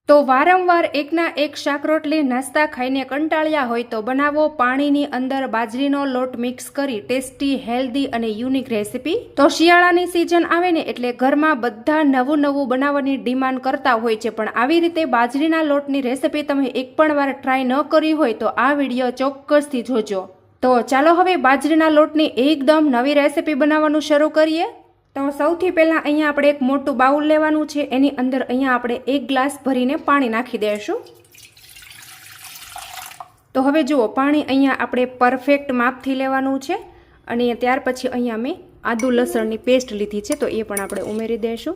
તો વારંવાર એકના એક શાક રોટલી નાસ્તા ખાઈને કંટાળ્યા હોય તો બનાવો પાણીની અંદર બાજરીનો લોટ મિક્સ કરી ટેસ્ટી, હેલ્ધી અને યુનિક રેસીપી। તો શિયાળાની સિઝન આવે ને એટલે ઘરમાં બધા નવું નવું બનાવવાની ડિમાન્ડ કરતા હોય છે, પણ આવી રીતે બાજરીના લોટની રેસીપી તમે એક પણ વાર ટ્રાય ન કરી હોય તો આ વિડીયો ચોક્કસથી જોજો। તો ચાલો હવે બાજરીના લોટની એકદમ નવી રેસીપી બનાવવાનું શરૂ કરીએ। તો સૌથી પહેલાં અહીંયા આપણે એક મોટું બાઉલ લેવાનું છે, એની અંદર અહીંયા આપણે 1 ગ્લાસ ભરીને પાણી નાખી દઈશું। તો હવે જુઓ, પાણી અહીંયા આપણે પરફેક્ટ માપથી લેવાનું છે અને ત્યાર પછી અહીંયા મેં આદુ લસણની પેસ્ટ લીધી છે, તો એ પણ આપણે ઉમેરી દઈશું।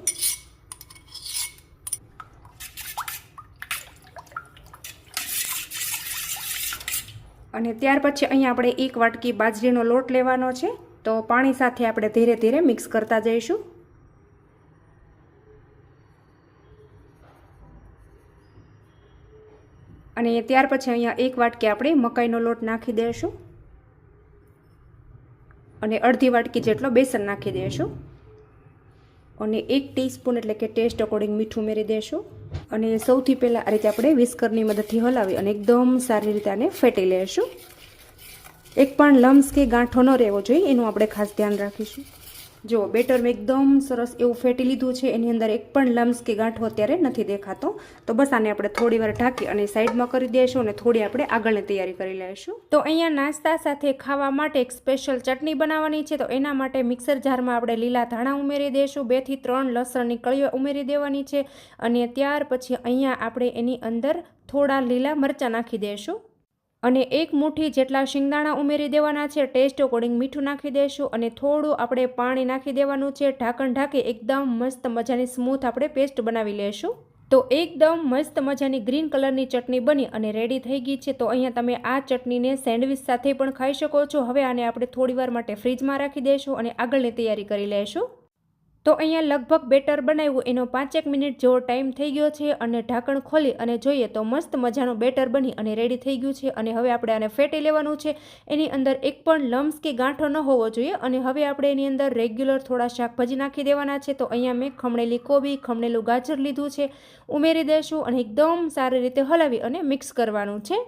અને ત્યાર પછી અહીંયા આપણે 1 વાટકી બાજરીનો લોટ લેવાનો છે, તો પાણી સાથે આપણે ધીરે ધીરે મિક્સ કરતા જઈશું। અને ત્યાર પછી અહીંયા 1 વાટકી આપણે મકાઈનો લોટ નાખી દઈશું અને અડધી વાટકી જેટલો બેસન નાખી દઈશું અને 1 ટીસ્પૂન એટલે કે ટેસ્ટ અકોર્ડિંગ મીઠું ઉમેરી દઈશું। અને સૌથી પહેલાં આ રીતે આપણે વિસ્કરની મદદથી હલાવી અને એકદમ સારી રીતે આને ફેટી લઈશું। એક પણ લમ્સ કે ગાંઠો ન રહેવો જોઈએ, એનું આપણે ખાસ ધ્યાન રાખીશું। જો બેટર મેં એકદમ સરસ એવું ફેટી લીધું છે, એની અંદર એક પણ લમ્સ કે ગાંઠો અત્યારે નથી દેખાતો। તો બસ આને આપણે થોડી વાર ઢાંકી અને સાઈડમાં કરી દઈશું અને થોડી આપણે આગળની તૈયારી કરી લઈશું। તો અહીંયા નાસ્તા સાથે ખાવા માટે એક સ્પેશિયલ ચટણી બનાવવાની છે, તો એના માટે મિક્સર જારમાં આપણે લીલા ધાણા ઉમેરી દઈશું, 2 થી 3 લસણની કળીઓ ઉમેરી દેવાની છે અને ત્યાર પછી અહીંયા આપણે એની અંદર થોડા લીલા મરચાં નાખી દઈશું અને 1 મુઠ્ઠી જેટલા શિંગદાણા ઉમેરી દેવાના છે। ટેસ્ટ અકોર્ડિંગ મીઠું નાખી દઈશું અને થોડું આપણે પાણી નાખી દેવાનું છે। ઢાંકણ ઢાંકી એકદમ મસ્ત મજાની સ્મૂથ આપણે પેસ્ટ બનાવી લેશું। તો એકદમ મસ્ત મજાની ગ્રીન કલરની ચટણી બની અને રેડી થઈ ગઈ છે। તો અહીંયા તમે આ ચટણીને સેન્ડવિચ સાથે પણ ખાઈ શકો છો। હવે આને આપણે થોડીવાર માટે ફ્રીજમાં રાખી દઈશું અને આગળની તૈયારી કરી લઈશું। તો અહીંયા લગભગ બેટર બનાવ્યું એનો 5-1 મિનિટ જેવો ટાઈમ થઈ ગયો છે અને ઢાંકણ ખોલી અને જોઈએ તો મસ્ત મજાનું બેટર બની અને રેડી થઈ ગયું છે। અને હવે આપણે આને ફેટી લેવાનું છે, એની અંદર એક પણ લમ્સ કે ગાંઠો ન હોવો જોઈએ। અને હવે આપણે એની અંદર રેગ્યુલર થોડા શાકભાજી નાખી દેવાના છે। તો અહીંયા મેં ખમણેલી કોબી, ખમણેલું ગાજર લીધું છે, ઉમેરી દઈશું અને એકદમ સારી રીતે હલાવી અને મિક્સ કરવાનું છે।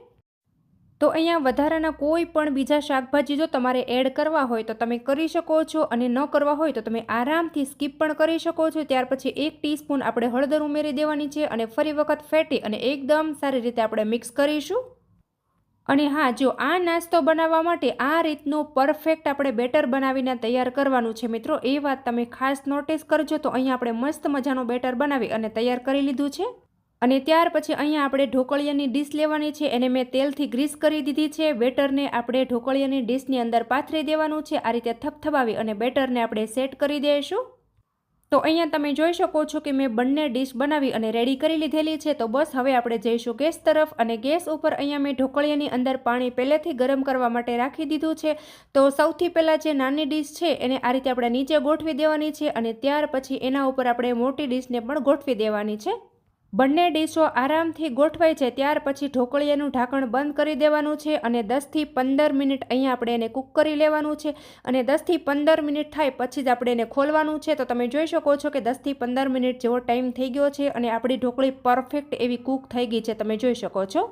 તો અહીંયા વધારાના કોઈ પણ બીજા શાકભાજી જો તમારે એડ કરવા હોય તો તમે કરી શકો છો અને ન કરવા હોય તો તમે આરામથી સ્કીપ પણ કરી શકો છો। ત્યાર પછી 1 ટીસ્પૂન આપણે હળદર ઉમેરી દેવાની છે અને ફરી વખત ફેટી અને એકદમ સારી રીતે આપણે મિક્સ કરીશું। અને હા, જો આ નાસ્તો બનાવવા માટે આ રીતનું પરફેક્ટ આપણે બેટર બનાવીને તૈયાર કરવાનું છે મિત્રો, એ વાત તમે ખાસ નોટિસ કરજો। તો અહીંયા આપણે મસ્ત મજાનું બેટર બનાવી અને તૈયાર કરી લીધું છે અને ત્યાર પછી અહીંયા આપણે ઢોકળિયાની ડીશ લેવાની છે, એને મેં તેલથી ગ્રીસ કરી દીધી છે। બેટરને આપણે ઢોકળિયાની ડીશની અંદર પાથરી દેવાનું છે, આ રીતે થપથપાવી અને બેટરને આપણે સેટ કરી દઈશું। તો અહીંયા તમે જોઈ શકો છો કે મેં બંને ડીશ બનાવી અને રેડી કરી લીધેલી છે। તો બસ હવે આપણે જઈશું ગેસ તરફ અને ગેસ ઉપર અહીંયા મેં ઢોકળિયાની અંદર પાણી પહેલેથી ગરમ કરવા માટે રાખી દીધું છે। તો સૌથી પહેલાં જે નાની ડીશ છે એને આ રીતે આપણે નીચે ગોઠવી દેવાની છે અને ત્યાર પછી એના ઉપર આપણે મોટી ડીશને પણ ગોઠવી દેવાની છે। બંને ડીશો આરામથી ગોઠવાય છે ત્યાર પછી ઢોકળિયાનું ઢાંકણ બંધ કરી દેવાનું છે અને 10 થી 15 મિનિટ અહીંયા આપણે એને કૂક કરી લેવાનું છે। અને 10 થી 15 મિનિટ થાય પછી જ આપણે એને ખોલવાનું છે। તો તમે જોઈ શકો છો કે 10 થી 15 મિનિટ જેવો ટાઈમ થઈ ગયો છે અને આપણી ઢોકળી પરફેક્ટ એવી કૂક થઈ ગઈ છે, તમે જોઈ શકો છો।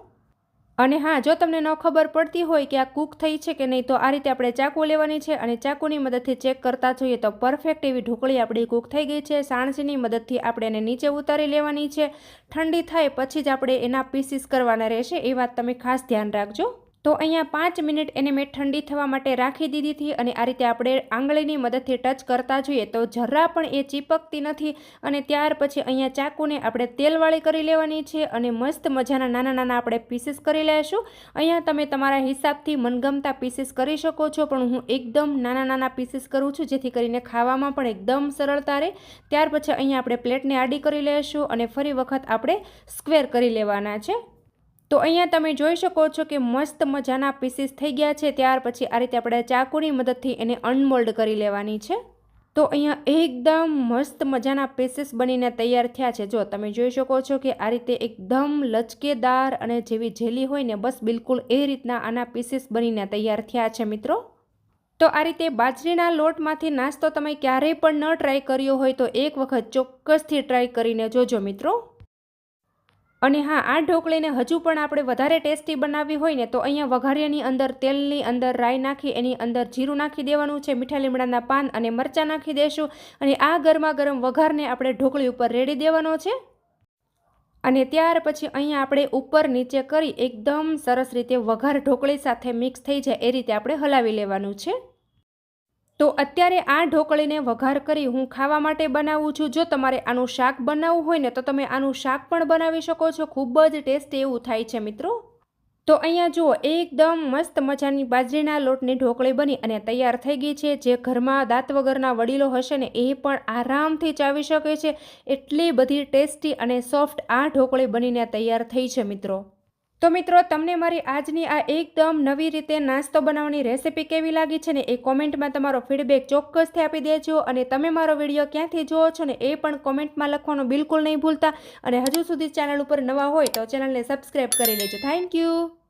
અને હા, જો તમને ન ખબર પડતી હોય કે આ કૂક થઈ છે કે નહીં તો આ રીતે આપણે ચાકુ લેવાની છે અને ચાકુની મદદથી ચેક કરતા જોઈએ તો પરફેક્ટ એવી ઢોકળી આપણી કૂક થઈ ગઈ છે। સાણસીની મદદથી આપણે એને નીચે ઉતારી લેવાની છે। ઠંડી થાય પછી જ આપણે એના પીસીસ કરવાના રહેશે, એ વાત તમે ખાસ ધ્યાન રાખજો। તો અહીંયા 5 મિનિટ એને મેં ઠંડી થવા માટે રાખી દીધી હતી અને આ રીતે આપણે આંગળીની મદદથી ટચ કરતા જોઈએ તો જરા પણ એ ચીપકતી નથી। અને ત્યાર પછી અહીંયા ચાકુને આપણે તેલવાળી કરી લેવાની છે અને મસ્ત મજાના નાના નાના આપણે પીસીસ કરી લઈશું। અહીંયા તમે તમારા હિસાબથી મનગમતા પીસીસ કરી શકો છો, પણ હું એકદમ નાના નાના પીસીસ કરું છું જેથી કરીને ખાવામાં પણ એકદમ સરળતા રહે। ત્યાર પછી અહીંયા આપણે પ્લેટને આડી કરી લઈશું અને ફરી વખત આપણે સ્ક્વેર કરી લેવાના છે। તો અહીંયા તમે જોઈ શકો છો કે મસ્ત મજાના પીસીસ થઈ ગયા છે। ત્યાર પછી આ રીતે આપણે ચાકુની મદદથી એને અનમોલ્ડ કરી લેવાની છે। તો અહીંયા એકદમ મસ્ત મજાના પીસીસ બનીને તૈયાર થયા છે। જો તમે જોઈ શકો છો કે આ રીતે એકદમ લચકેદાર અને જેવી જેલી હોય ને બસ બિલકુલ એ રીતના આના પીસીસ બનીને તૈયાર થયા છે મિત્રો। તો આ રીતે બાજરીના લોટમાંથી નાસ્તો તમે ક્યારેય પણ ન ટ્રાય કર્યો હોય તો એક વખત ચોક્કસથી ટ્રાય કરીને જોજો મિત્રો। અને હા, આ ઢોકળીને હજુ પણ આપણે વધારે ટેસ્ટી બનાવવી હોય ને તો અહીંયા વઘારિયાની અંદર તેલની અંદર રાઈ નાખી એની અંદર જીરું નાખી દેવાનું છે, મીઠા લીમડાના પાન અને મરચાં નાખી દેશું અને આ ગરમા ગરમ વઘારને આપણે ઢોકળી ઉપર રેડી દેવાનો છે. અને ત્યાર પછી અહીંયા આપણે ઉપર નીચે કરી એકદમ સરસ રીતે વઘાર ઢોકળી સાથે મિક્સ થઈ જાય એ રીતે આપણે હલાવી લેવાનું છે. તો અત્યારે આ ઢોકળીને વઘાર કરી હું ખાવા માટે બનાવું છું. જો તમારે આનું શાક બનાવવું હોય ને તો તમે આનું શાક પણ બનાવી શકો છો. ખૂબ જ ટેસ્ટી એવું થાય છે મિત્રો. તો અહીંયા જુઓ, એકદમ મસ્ત મજાની બાજરીના લોટની ઢોકળી બની અને તૈયાર થઈ ગઈ છે. જે ઘરમાં દાંત વગરના વડીલો હશે ને એ પણ આરામથી ચાવી શકે છે. એટલી બધી ટેસ્ટી અને સોફ્ટ આ ઢોકળી બનીને તૈયાર થઈ છે મિત્રો. તો મિત્રો, તમને મારી આજની આ એકદમ નવી રીતે નાસ્તો બનાવવાની રેસિપી કેવી લાગી છે ને એ કોમેન્ટમાં તમારો ફીડબેક ચોક્કસથી આપી દેજો. અને તમે મારો વિડીયો ક્યાંથી જુઓ છો ને એ પણ કોમેન્ટમાં લખવાનું બિલકુલ નહીં ભૂલતા. અને હજુ સુધી ચેનલ ઉપર નવા હોય તો ચેનલને સબસ્ક્રાઈબ કરી લેજો. Thank you.